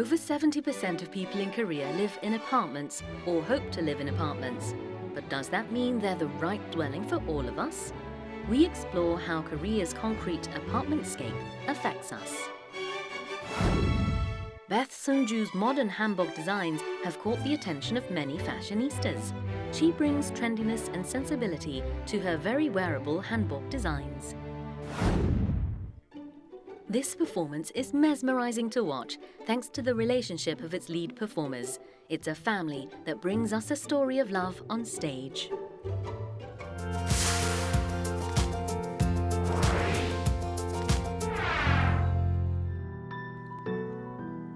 Over 70% of people in Korea live in apartments or hope to live in apartments. But does that mean they're the right dwelling for all of us? We explore how Korea's concrete apartmentscape affects us. Beth Sunju's modern hanbok designs have caught the attention of many fashionistas. She brings trendiness and sensibility to her very wearable hanbok designs. This performance is mesmerizing to watch, thanks to the relationship of its lead performers. It's a family that brings us a story of love on stage.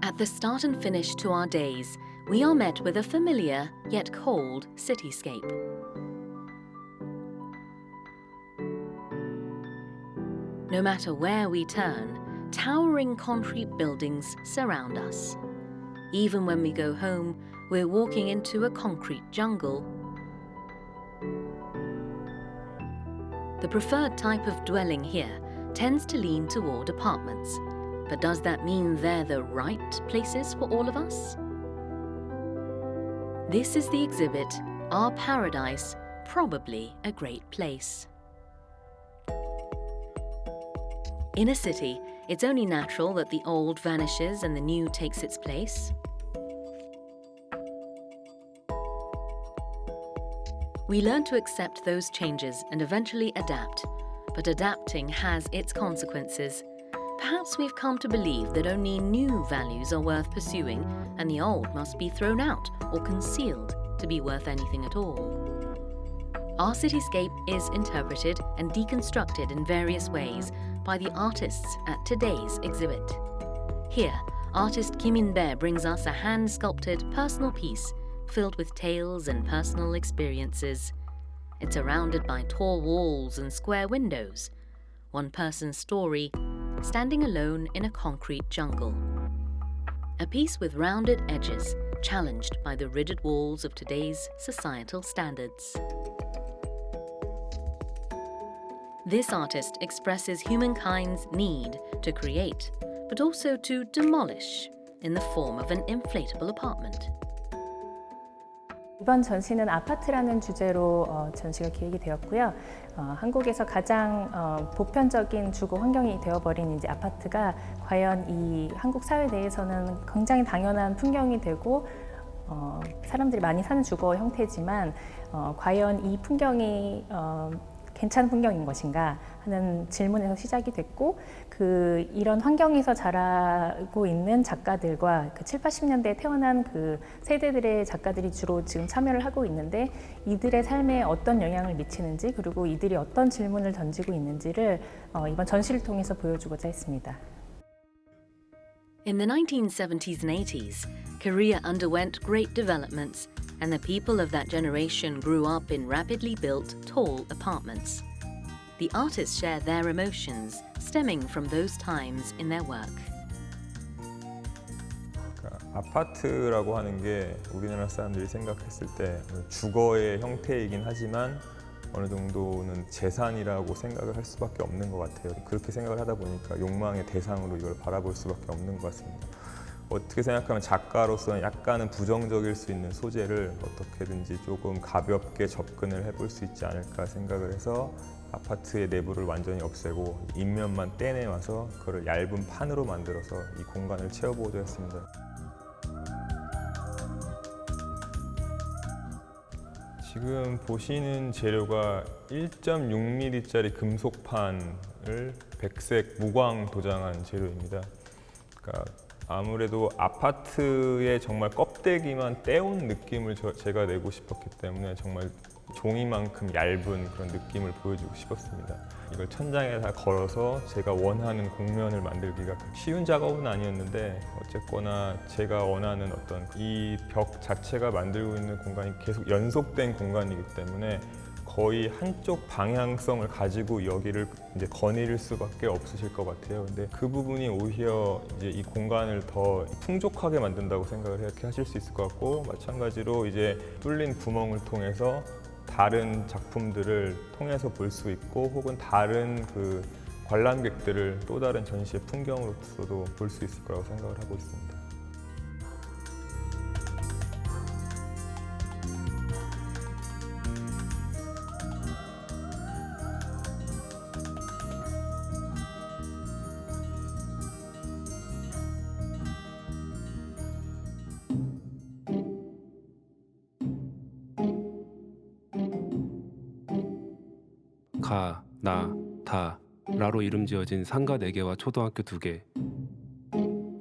At the start and finish to our days, we are met with a familiar yet cold cityscape. No matter where we turn, towering concrete buildings surround us. Even when we go home, we're walking into a concrete jungle. The preferred type of dwelling here tends to lean toward apartments. But does that mean they're the right places for all of us? This is the exhibit, Our Paradise, Probably a Great Place. In a city, it's only natural that the old vanishes and the new takes its place. We learn to accept those changes and eventually adapt, but adapting has its consequences. Perhaps we've come to believe that only new values are worth pursuing and the old must be thrown out or concealed to be worth anything at all. Our cityscape is interpreted and deconstructed in various ways by the artists at today's exhibit. Here, artist Kim In-bae brings us a hand-sculpted personal piece filled with tales and personal experiences. It's surrounded by tall walls and square windows. One person's story, standing alone in a concrete jungle. A piece with rounded edges, challenged by the rigid walls of today's societal standards. This artist expresses humankind's need to create, but also to demolish, in the form of an inflatable apartment. 이번 전시는 아파트라는 주제로 전시가 기획이 되었고요. 한국에서 가장 보편적인 주거 환경이 되어버린 이제 아파트가 과연 이 한국 사회 내에서는 굉장히 당연한 풍경이 되고 사람들이 많이 사는 주거 형태지만 과연 이 풍경이 괜찮은 풍경인 것인가 하는 질문에서 시작이 됐고 이런 환경에서 자라고 있는 작가들과 7, 80년대에 태어난 그 세대들의 작가들이 주로 지금 참여를 하고 있는데 이들의 삶에 어떤 영향을 미치는지 그리고 이들이 어떤 질문을 던지고 있는지를 이번 전시를 통해서 보여주고자 했습니다. In the 1970s and 80s, Korea underwent great developments, and the people of that generation grew up in rapidly built, tall apartments. The artists share their emotions stemming from those times in their work. 아파트라고 하는 게 우리나라 사람들이 생각했을 때 주거의 형태이긴 하지만 어느 정도는 재산이라고 생각을 할 수밖에 없는 것 같아요. 그렇게 생각을 하다 보니까 욕망의 대상으로 이걸 바라볼 수밖에 없는 것 같습니다. 어떻게 생각하면 작가로서는 약간은 부정적일 수 있는 소재를 어떻게든지 조금 가볍게 접근을 해볼 수 있지 않을까 생각을 해서 아파트의 내부를 완전히 없애고 인면만 떼내와서 그걸 얇은 판으로 만들어서 이 공간을 채워보고자 했습니다. 지금 보시는 재료가 1.6mm짜리 금속판을 백색 무광 도장한 재료입니다. 그러니까 아무래도 아파트의 정말 껍데기만 떼온 느낌을 제가 내고 싶었기 때문에 정말 종이만큼 얇은 그런 느낌을 보여주고 싶었습니다. 이걸 천장에 다 걸어서 제가 원하는 공면을 만들기가 쉬운 작업은 아니었는데 어쨌거나 제가 원하는 어떤 이 벽 자체가 만들고 있는 공간이 계속 연속된 공간이기 때문에 거의 한쪽 방향성을 가지고 여기를 이제 거닐 수밖에 없으실 것 같아요. 근데 그 부분이 오히려 이제 이 공간을 더 풍족하게 만든다고 생각을 이렇게 하실 수 있을 것 같고, 마찬가지로 이제 뚫린 구멍을 통해서 다른 작품들을 통해서 볼 수 있고, 혹은 다른 그 관람객들을 또 다른 전시의 풍경으로서도 볼 수 있을 거라고 생각을 하고 있습니다. 가, 나, 다, 라로 이름 지어진 상가 4개와 초등학교 2개,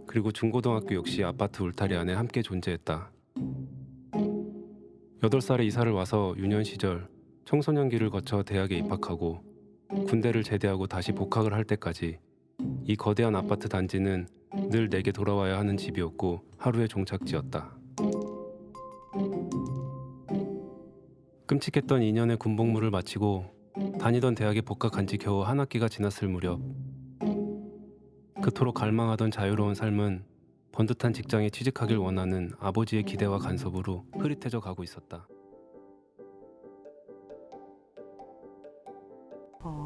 그리고 중고등학교 역시 아파트 울타리 안에 함께 존재했다. 8살에 이사를 와서 유년 시절 청소년기를 거쳐 대학에 입학하고 군대를 제대하고 다시 복학을 할 때까지 이 거대한 아파트 단지는 늘 내게 돌아와야 하는 집이었고 하루의 종착지였다. 끔찍했던 2년의 군복무를 마치고 다니던 대학에 복학한 지 겨우 한 학기가 지났을 무렵, 그토록 갈망하던 자유로운 삶은 번듯한 직장에 취직하길 원하는 아버지의 기대와 간섭으로 흐릿해져 가고 있었다.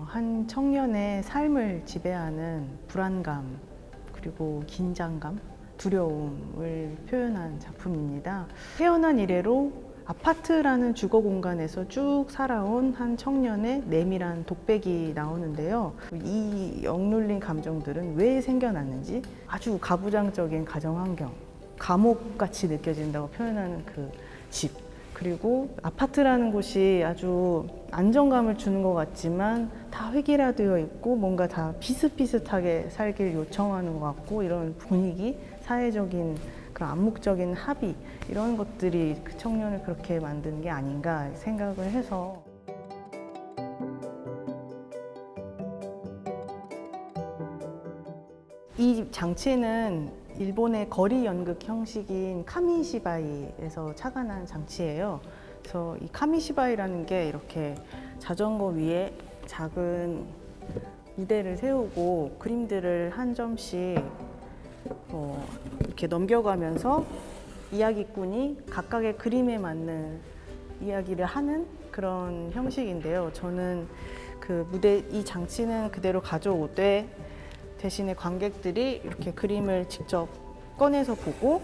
한 청년의 삶을 지배하는 불안감, 그리고 긴장감, 두려움을 표현한 작품입니다. 태어난 이래로 아파트라는 주거 공간에서 쭉 살아온 한 청년의 내밀한 독백이 나오는데요. 이 억눌린 감정들은 왜 생겨났는지 아주 가부장적인 가정환경, 감옥같이 느껴진다고 표현하는 그 집, 그리고 아파트라는 곳이 아주 안정감을 주는 것 같지만 다 획일화되어 있고 뭔가 다 비슷비슷하게 살길 요청하는 것 같고, 이런 분위기, 사회적인 그런 암묵적인 합의, 이런 것들이 그 청년을 그렇게 만든 게 아닌가 생각을 해서. 이 장치는 일본의 거리 연극 형식인 카미시바이에서 착안한 장치예요. 그래서 이 카미시바이라는 게 이렇게 자전거 위에 작은 무대를 세우고 그림들을 한 점씩 이렇게 넘겨가면서 이야기꾼이 각각의 그림에 맞는 이야기를 하는 그런 형식인데요. 저는 그 무대, 이 장치는 그대로 가져오되 대신에 관객들이 이렇게 그림을 직접 꺼내서 보고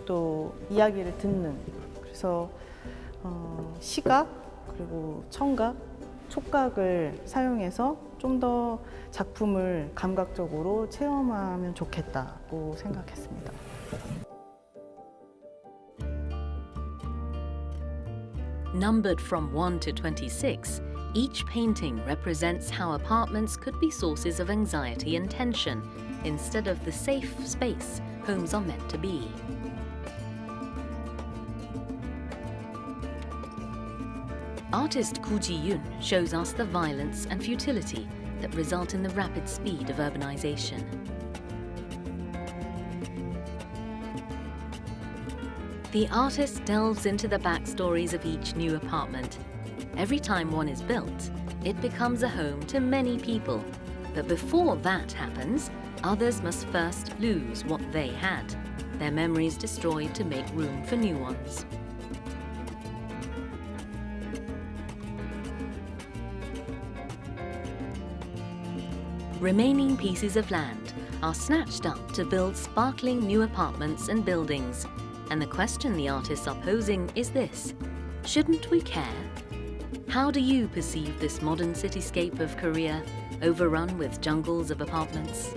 또 이야기를 듣는, 그래서 시각 그리고 청각, 촉각을 사용해서 좀 더 작품을 감각적으로 체험하면 좋겠다고 생각했습니다. Numbered from 1 to 26, each painting represents how apartments could be sources of anxiety and tension instead of the safe space homes are meant to be. Artist Koo Ji-yoon shows us the violence and futility that result in the rapid speed of urbanization. The artist delves into the backstories of each new apartment. Every time one is built, it becomes a home to many people. But before that happens, others must first lose what they had, their memories destroyed to make room for new ones. Remaining pieces of land are snatched up to build sparkling new apartments and buildings. And the question the artists are posing is this: shouldn't we care? How do you perceive this modern cityscape of Korea, overrun with jungles of apartments?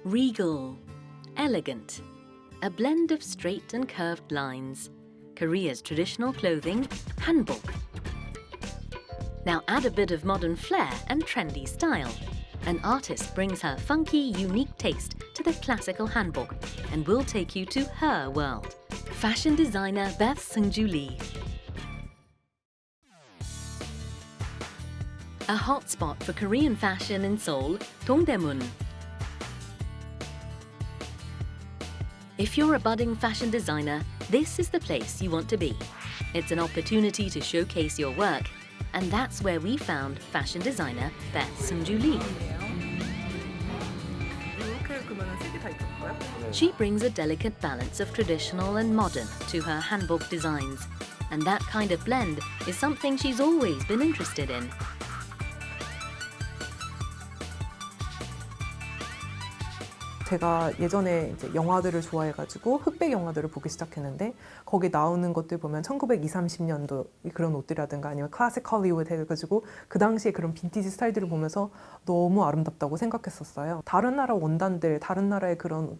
Regal, elegant, a blend of straight and curved lines. Korea's traditional clothing, hanbok. Now add a bit of modern flair and trendy style. An artist brings her funky, unique taste to the classical hanbok and will take you to her world. Fashion designer Beth Seung-ju Lee. A hotspot for Korean fashion in Seoul, Dongdaemun. If you're a budding fashion designer, this is the place you want to be. It's an opportunity to showcase your work, and that's where we found fashion designer Beth Seung-ju Lee. She brings a delicate balance of traditional and modern to her hanbok designs, and that kind of blend is something she's always been interested in. 제가 예전에 이제 영화들을 좋아해가지고 흑백 영화들을 보기 시작했는데 거기 나오는 것들 보면 1920, 30년도 그런 옷들이라든가 아니면 클래식 헐리우드 해가지고 그 당시에 그런 빈티지 스타일들을 보면서 너무 아름답다고 생각했었어요. 다른 나라 원단들, 다른 나라의 그런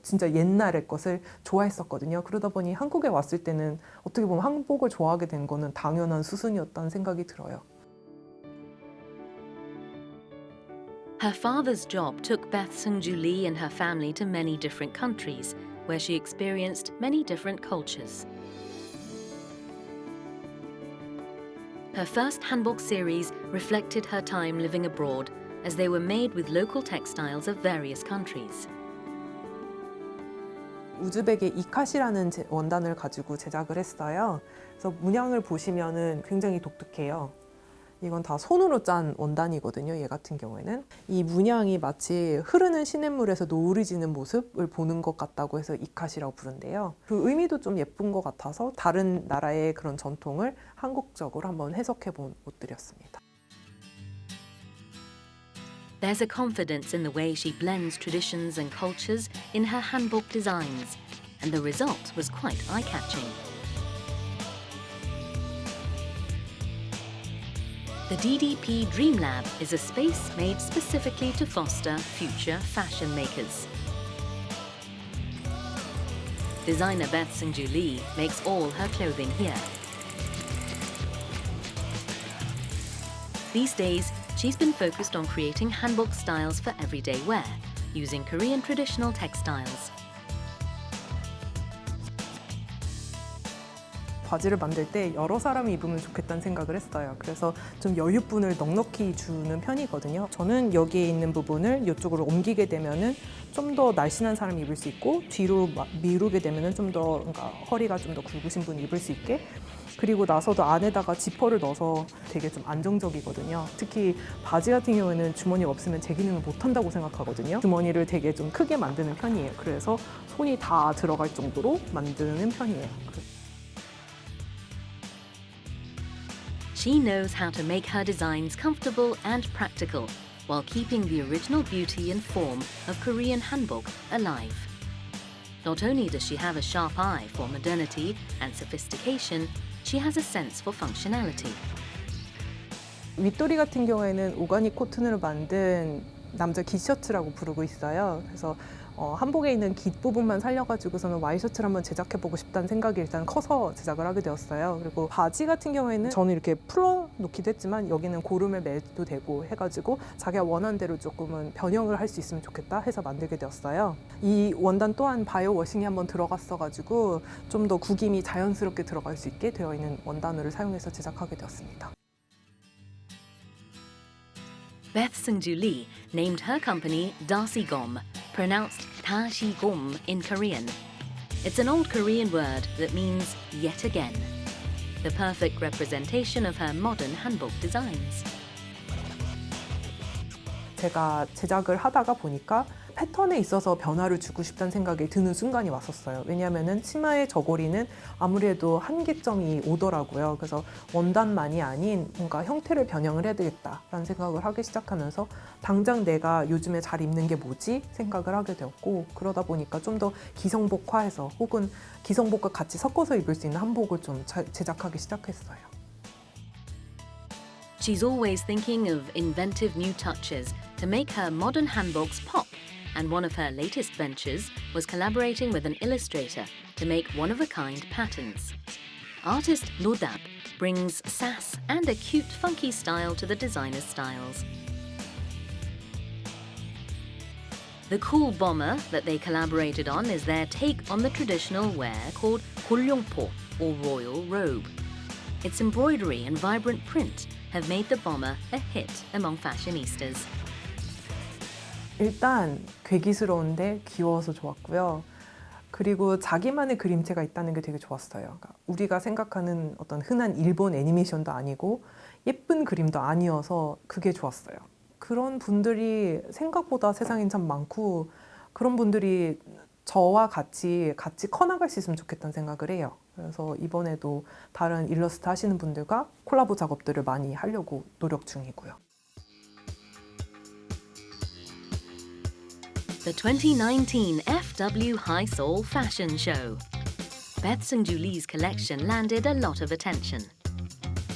진짜 옛날의 것을 좋아했었거든요. 그러다 보니 한국에 왔을 때는 어떻게 보면 한복을 좋아하게 된 거는 당연한 수순이었다는 생각이 들어요. Her father's job took Beth Seung-Ju Lee and her family to many different countries, where she experienced many different cultures. Her first hanbok series reflected her time living abroad, as they were made with local textiles of various countries. 우즈벡의 이카시라는 원단을 가지고 제작을 했어요. 그래서 문양을 보시면은 굉장히 독특해요. 이건 다 손으로 짠 원단이거든요. 얘 같은 경우에는 이 문양이 마치 흐르는 시냇물에서 노을이 지는 모습을 보는 것 같다고 해서 이카시라고 부른대요. 그 의미도 좀 예쁜 것 같아서 다른 나라의 그런 전통을 한국적으로 한번 해석해 본 옷들이었습니다. There's a confidence in the way she blends traditions and cultures in her hanbok designs, and the result was quite eye-catching. The DDP Dream Lab is a space made specifically to foster future fashion makers. Designer Beth Seung-Ju Lee makes all her clothing here. These days, she's been focused on creating hanbok styles for everyday wear, using Korean traditional textiles. 바지를 만들 때 여러 사람이 입으면 좋겠다는 생각을 했어요. 그래서 좀 여유분을 넉넉히 주는 편이거든요. 저는 여기에 있는 부분을 이쪽으로 옮기게 되면은 좀 더 날씬한 사람이 입을 수 있고 뒤로 미루게 되면은 좀 더 그러니까 허리가 좀 더 굵으신 분이 입을 수 있게 그리고 나서도 안에다가 지퍼를 넣어서 되게 좀 안정적이거든요. 특히 바지 같은 경우에는 주머니가 없으면 제 기능을 못한다고 생각하거든요. 주머니를 되게 좀 크게 만드는 편이에요. 그래서 손이 다 들어갈 정도로 만드는 편이에요. She knows how to make her designs comfortable and practical, while keeping the original beauty and form of Korean hanbok alive. Not only does she have a sharp eye for modernity and sophistication, she has a sense for functionality. 윗도리 같은 경우에는 오가닉 코튼으로 만든 남자 깃셔츠라고 부르고 있어요. 그래서 한복에 있는 깃 부분만 살려가지고서는 와이셔츠를 한번 제작해보고 싶다는 생각이 일단 커서 제작을 하게 되었어요. 그리고 바지 같은 경우에는 저는 이렇게 풀어놓기도 했지만 여기는 고름을 매도 되고 해가지고 자기가 원하는 대로 조금은 변형을 할 수 있으면 좋겠다 해서 만들게 되었어요. 이 원단 또한 바이오 워싱이 한번 들어갔어가지고 좀 더 구김이 자연스럽게 들어갈 수 있게 되어 있는 원단을 사용해서 제작하게 되었습니다. Beth Seung-Ju Lee named her company Dasigom, pronounced Dasigom in Korean. It's an old Korean word that means yet again, the perfect representation of her modern hanbok designs. 제가 제작을 하다가 보니까 패턴에 있어서 변화를 주고 싶다는 생각이 드는 순간이 왔었어요. 왜냐하면 치마의 저고리는 아무래도 한계점이 오더라고요. 그래서 원단만이 아닌 뭔가 형태를 변형을 해야 되겠다라는 생각을 하기 시작하면서 당장 내가 요즘에 잘 입는 게 뭐지 생각을 하게 되었고 그러다 보니까 좀 더 기성복화해서 혹은 기성복과 같이 섞어서 입을 수 있는 한복을 좀 제작하기 시작했어요. She's always thinking of inventive new touches to make her modern hanboks pop. And one of her latest ventures was collaborating with an illustrator to make one-of-a-kind patterns. Artist Lodap brings sass and a cute, funky style to the designer's styles. The cool bomber that they collaborated on is their take on the traditional wear called goryongpo, or royal robe. Its embroidery and vibrant print have made the bomber a hit among fashionistas. 일단 괴기스러운데 귀여워서 좋았고요. 그리고 자기만의 그림체가 있다는 게 되게 좋았어요. 그러니까 우리가 생각하는 어떤 흔한 일본 애니메이션도 아니고 예쁜 그림도 아니어서 그게 좋았어요. 그런 분들이 생각보다 세상엔 참 많고 그런 분들이 저와 같이 커나갈 수 있으면 좋겠다는 생각을 해요. 그래서 이번에도 다른 일러스트 하시는 분들과 콜라보 작업들을 많이 하려고 노력 중이고요. The 2019 FW High Seoul Fashion Show. Beth Seungju Lee's collection landed a lot of attention.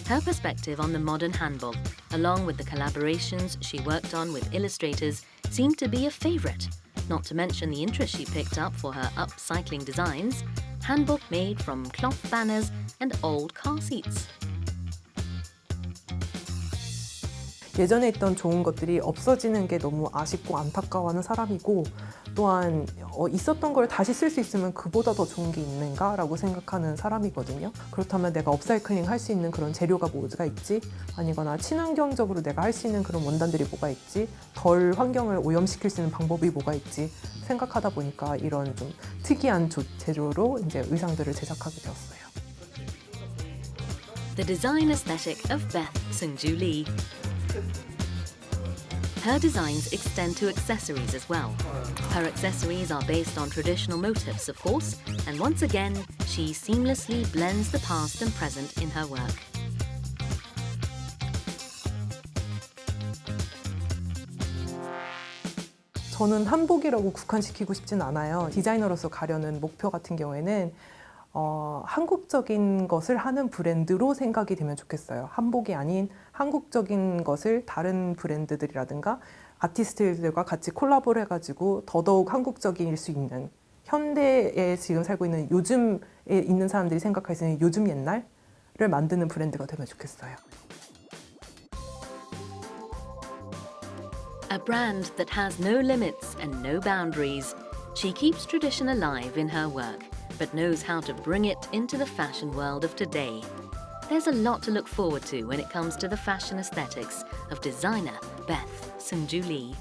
Her perspective on the modern hanbok, along with the collaborations she worked on with illustrators, seemed to be a favorite, not to mention the interest she picked up for her upcycling designs, hanbok made from cloth banners and old car seats. 예전에 있던 좋은 것들이 없어지는 게 너무 아쉽고 안타까워하는 사람이고, 또한 있었던 걸 다시 쓸 수 있으면 그보다 더 좋은 게 있는가라고 생각하는 사람이거든요. 그렇다면 내가 업사이클링 할 수 있는 그런 재료가 뭐가 있지? 아니거나 친환경적으로 내가 할 수 있는 그런 원단들이 뭐가 있지? 덜 환경을 오염시킬 수 있는 방법이 뭐가 있지? 생각하다 보니까 이런 좀 특이한 재료로 이제 의상들을 제작하게 되었어요. The design aesthetic of Beth Seungju Lee. Her designs extend to accessories as well. Her accessories are based on traditional motifs, of course, and once again, she seamlessly blends the past and present in her work. 저는 한복이라고 국한시키고 싶진 않아요. 디자이너로서 가려는 목표 같은 경우에는 한국적인 것을 하는 브랜드로 생각이 되면 좋겠어요. 한복이 아닌 한국적인 것을 다른 브랜드들이라든가 아티스트들과 같이 콜라보를 해가지고 더더욱 한국적일 수 있는, 현대에 지금 살고 있는 요즘에 있는 사람들이 생각할 수 있는 요즘 옛날을 만드는 브랜드가 되면 좋겠어요. A brand that has no limits and no boundaries, she keeps tradition alive in her work, but knows how to bring it into the fashion world of today. There's a lot to look forward to when it comes to the fashion aesthetics of designer Beth Seungju Lee.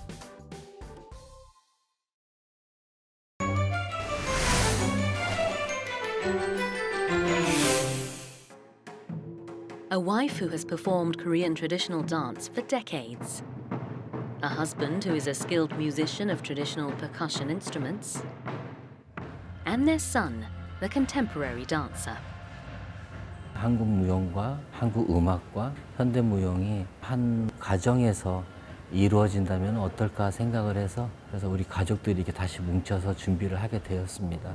A wife who has performed Korean traditional dance for decades. A husband who is a skilled musician of traditional percussion instruments. And their son, the contemporary dancer. 한국 무용과 한국 음악과 현대 무용이 한 가정에서 이루어진다면 어떨까 생각을 해서, 그래서 우리 가족들이 이렇게 다시 뭉쳐서 준비를 하게 되었습니다.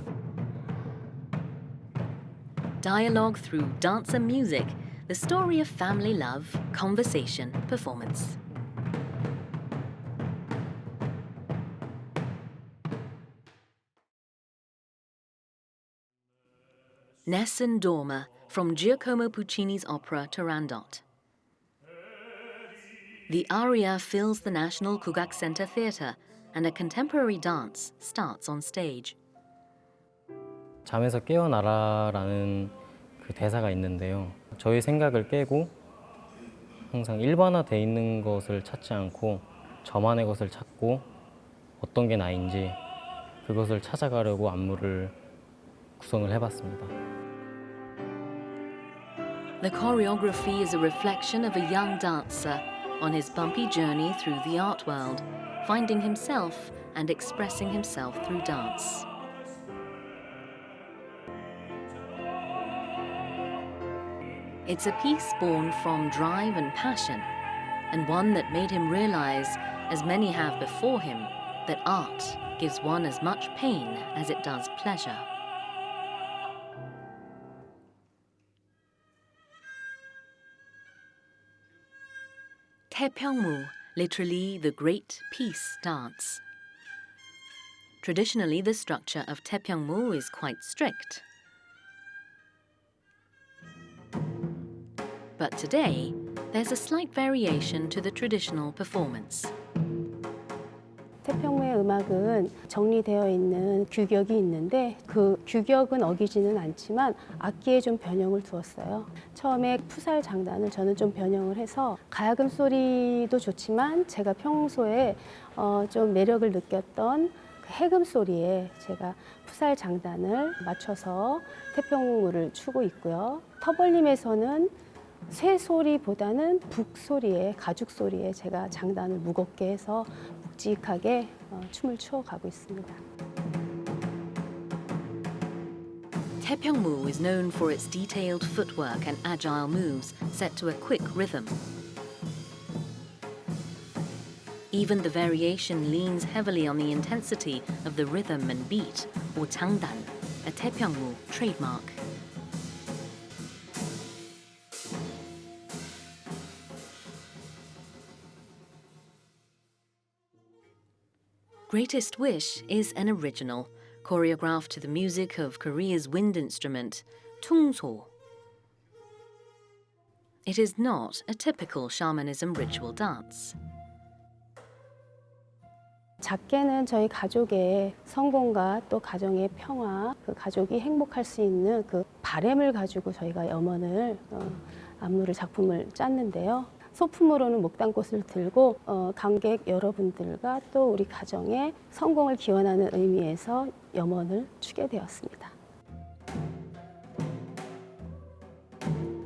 Dialogue through dance and music, the story of family love, conversation, performance. Nessun Dorma from Giacomo Puccini's opera Turandot. The aria fills the National Kugak Center Theatre and a contemporary dance starts on stage. 잠에서 깨어나라라는 그 대사가 있는데요. 저희 생각을 깨고 항상 일반화되어 있는 것을 찾지 않고 저만의 것을 찾고 어떤 게 나인지 그것을 찾아가려고 안무를 구성을 해봤습니다. The choreography is a reflection of a young dancer on his bumpy journey through the art world, finding himself and expressing himself through dance. It's a piece born from drive and passion, and one that made him realize, as many have before him, that art gives one as much pain as it does pleasure. Taepyeongmu, literally the Great Peace Dance. Traditionally, the structure of Taepyeongmu is quite strict. But today, there's a slight variation to the traditional performance. 태평무의 음악은 정리되어 있는 규격이 있는데 그 규격은 어기지는 않지만 악기에 좀 변형을 두었어요. 처음에 푸살 장단을 저는 좀 변형을 해서 가야금 소리도 좋지만 제가 평소에 좀 매력을 느꼈던 그 해금 소리에 제가 푸살 장단을 맞춰서 태평무를 추고 있고요. 터벌림에서는 새 소리보다는 북 소리에, 가죽 소리에 제가 장단을 무겁게 해서 묵직하게 춤을 추어가고 있습니다. Taepyeongmu is known for its detailed footwork and agile moves set to a quick rhythm. Even the variation leans heavily on the intensity of the rhythm and beat, or 장단, a Taepyeongmu trademark. Greatest Wish is an original, choreographed to the music of Korea's wind instrument, tungso. It is not a typical shamanism ritual dance. 작게는 저희 가족의 성공과 또 가정의 평화, 그 가족이 행복할 수 있는 그 바램을 가지고 저희가 염원을 안무를 작품을 짰는데요. 소품으로는 목단꽃을 들고 관객 여러분들과 또 우리 가정의 성공을 기원하는 의미에서 염원을 추게 되었습니다.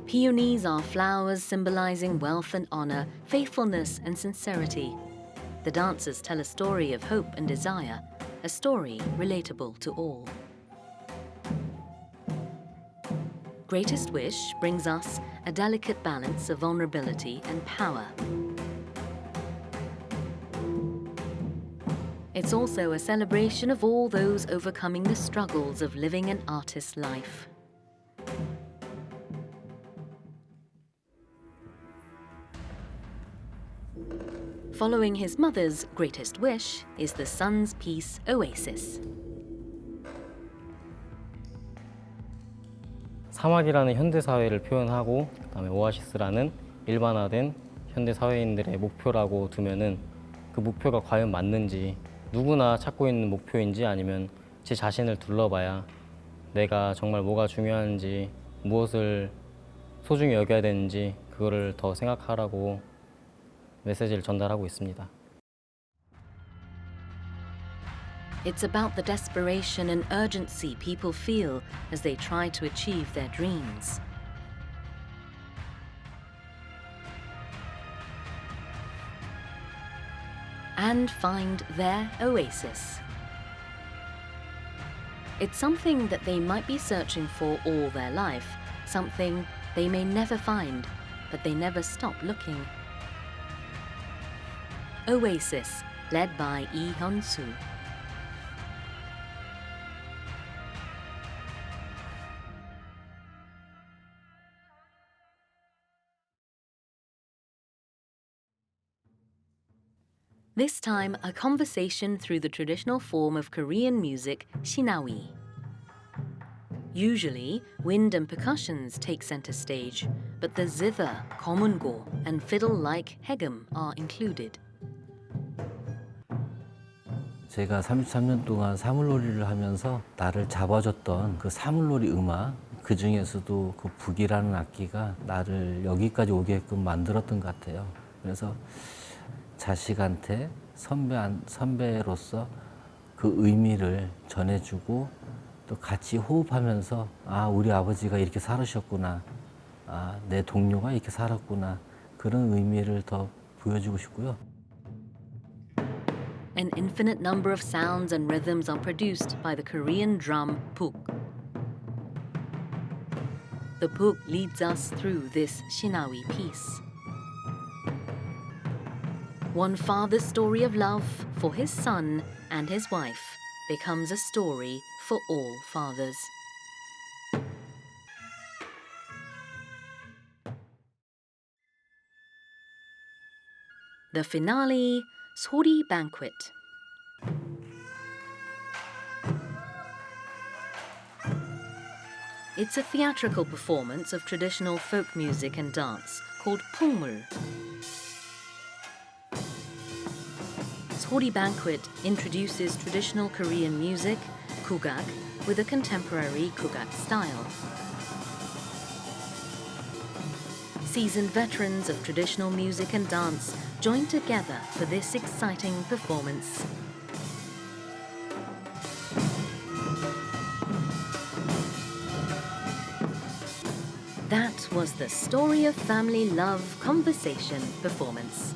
Peonies are flowers symbolizing wealth and honor, faithfulness and sincerity. The dancers tell a story of hope and desire, a story relatable to all. Greatest Wish brings us a delicate balance of vulnerability and power. It's also a celebration of all those overcoming the struggles of living an artist's life. Following his mother's greatest wish is the son's piece, Oasis. 사막이라는 현대 사회를 표현하고 그다음에 오아시스라는 일반화된 현대 사회인들의 목표라고 두면은 그 목표가 과연 맞는지, 누구나 찾고 있는 목표인지 아니면 제 자신을 둘러봐야 내가 정말 뭐가 중요한지, 무엇을 소중히 여겨야 되는지 그거를 더 생각하라고 메시지를 전달하고 있습니다. It's about the desperation and urgency people feel as they try to achieve their dreams. And find their oasis. It's something that they might be searching for all their life, something they may never find, but they never stop looking. Oasis, led by Lee Hyun-soo. This time, a conversation through the traditional form of Korean music, shinawi. Usually, wind and percussions take center stage, but the zither, komungo, and fiddle-like hegum are included. 제가 33년 동안 사물놀이를 하면서 나를 잡아줬던 그 사물놀이 음악, 그 중에서도 그 북이라는 악기가 나를 여기까지 오게끔 만들었던 것 같아요. 그래서 자식한테 선배로서 그 의미를 전해주고 또 같이 호흡하면서 아, 우리 아버지가 이렇게 살으셨구나. 아, 내 동료가 이렇게 살았구나. 그런 의미를 더 보여주고 싶고요. An infinite number of sounds and rhythms are produced by the Korean drum puk. The puk leads us through this shinawi piece. One father's story of love for his son and his wife becomes a story for all fathers. The finale, Sori Banquet. It's a theatrical performance of traditional folk music and dance called Pungmul. Sori Banquet introduces traditional Korean music, kugak, with a contemporary kugak style. Seasoned veterans of traditional music and dance join together for this exciting performance. That was the Story of Family Love Conversation performance.